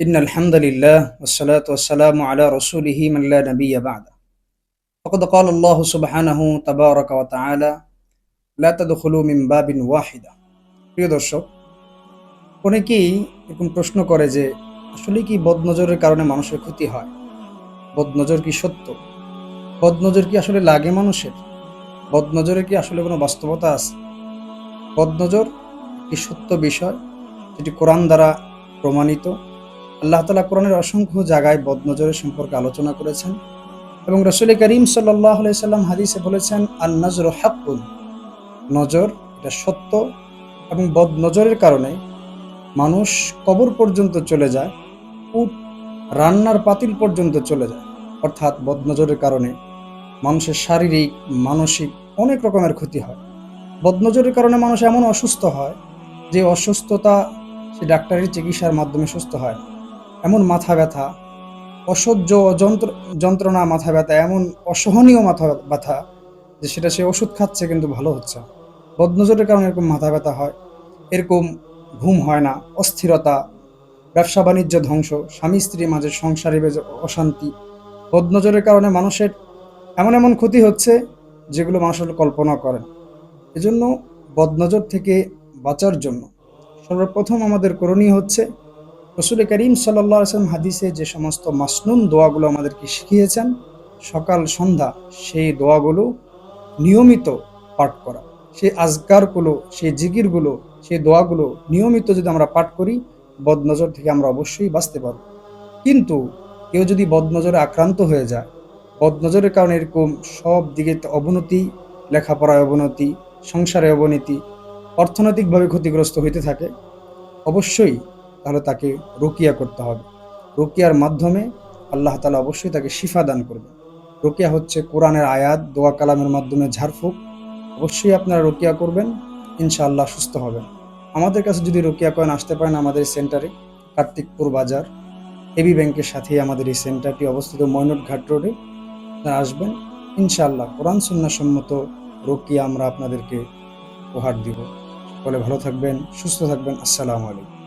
إن الحمد لله والصلاة والسلام على رسوله من لا نبي بعده فقد قال الله سبحانه تبارك وتعالى لا تدخلوا من باب واحدة। প্রিয় দর্শক, অনেকেই এরকম প্রশ্ন করে যে আসলে কি বদনজরের কারণে মানুষের ক্ষতি হয়? বদনজর কি সত্য? বদনজর কি আসলে লাগে মানুষের? বদনজরে কি আসলে কোনো বাস্তবতা আছে? বদনজর একটি সত্য বিষয়, যেটি কোরআন দ্বারা প্রমাণিত। আল্লাহ তাআলা কোরআনের অসংখ্য জায়গায় বদনজরের সম্পর্কে আলোচনা করেছেন এবং রাসূল করিম সাল্লাল্লাহু আলাইহি সাল্লাম হাদিসে বলেছেন, আন-নাজরু হাক্কুন, নজর এটা সত্য। এবং বদনজরের কারণে মানুষ কবর পর্যন্ত চলে যায়, উট রান্নার পাতিল পর্যন্ত চলে যায়। অর্থাৎ বদনজরের কারণে মানুষের শারীরিক, মানসিক অনেক রকমের ক্ষতি হয়। বদনজরের কারণে মানুষ এমন অসুস্থ হয় যে অসুস্থতা সে ডাক্তারের চিকিৎসার মাধ্যমে সুস্থ হয় না। এমন মাথা ব্যথা, অসহ্য যন্ত্রণা, মাথা ব্যথা এমন অসহনীয় মাথা ব্যথা যে সেটা সে ওষুধ খাচ্ছে কিন্তু ভালো হচ্ছে না। বদনজরের কারণে এরকম মাথা ব্যথা হয়, এরকম ঘুম হয় না, অস্থিরতা, ব্যবসা বাণিজ্য ধ্বংস, স্বামী স্ত্রীর মাঝে সংসারে অশান্তি। বদনজরের কারণে মানুষের এমন এমন ক্ষতি হচ্ছে যেগুলো মানুষ আসলে কল্পনা করে না। এজন্য বদনজর থেকে বাঁচার জন্য সর্বপ্রথম আমাদের করণীয় হচ্ছে রাসূল করিম সাল্লাল্লাহু আলাইহি ওয়াসাল্লাম হাদিসে যে সমস্ত মাসনুন দোয়াগুলো আমাদেরকে শিখিয়েছেন সকাল সন্ধ্যা, সেই দোয়াগুলো নিয়মিত পাঠ করা। সেই আজকারগুলো, সেই জিকিরগুলো, সেই দোয়াগুলো নিয়মিত যদি আমরা পাঠ করি, বদনজর থেকে আমরা অবশ্যই বাঁচতে পারব। কিন্তু কেউ যদি বদনজরে আক্রান্ত হয়ে যায়, বদনজরের কারণে এরকম সব দিকে অবনতি, লেখাপড়ায় অবনতি, সংসারে অবনতি, অর্থনৈতিকভাবে ক্ষতিগ্রস্ত হইতে থাকে, অবশ্যই তাহলে তাকে রুকিয়া করতে হবে। রুকিয়ার মাধ্যমে আল্লাহ তাআলা অবশ্যই তাকে শিফা দান করবেন। রুকিয়া হচ্ছে কোরআনের আয়াত, দোয়া কালামের মাধ্যমে ঝাড়ফুঁক। অবশ্যই আপনারা রুকিয়া করবেন, ইনশাআল্লাহ সুস্থ হবেন। আমাদের কাছে যদি রুকিয়া করেন আসতে পারেন আমাদের সেন্টারে, কার্তিকপুর বাজার, এবি ব্যাংকের সাথেই আমাদের এই সেন্টারটি অবস্থিত, ময়নট ঘাট রোডে। আপনারা আসবেন, ইনশাআল্লাহ কোরআন সুন্নাহ সম্মত রুকিয়া আমরা আপনাদেরকে উপহার দিব। সকলে ভালো থাকবেন, সুস্থ থাকবেন। আসসালামু আলাইকুম।